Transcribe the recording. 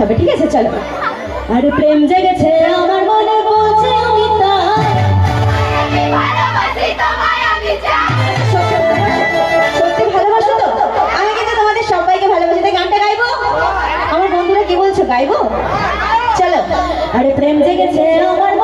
হবে, ঠিক আছে? চলো। আরে প্রেম জেগেছে আমার মনে, বলছে আমি সত্যি ভালোবাসো তো? আমি কিন্তু তোমাদের সবাইকে ভালোবাসি, তাই গানটা গাইবো। আমার বন্ধুরা কি বলছো, গাইবো? চলো। আরে প্রেম জেগেছে আমার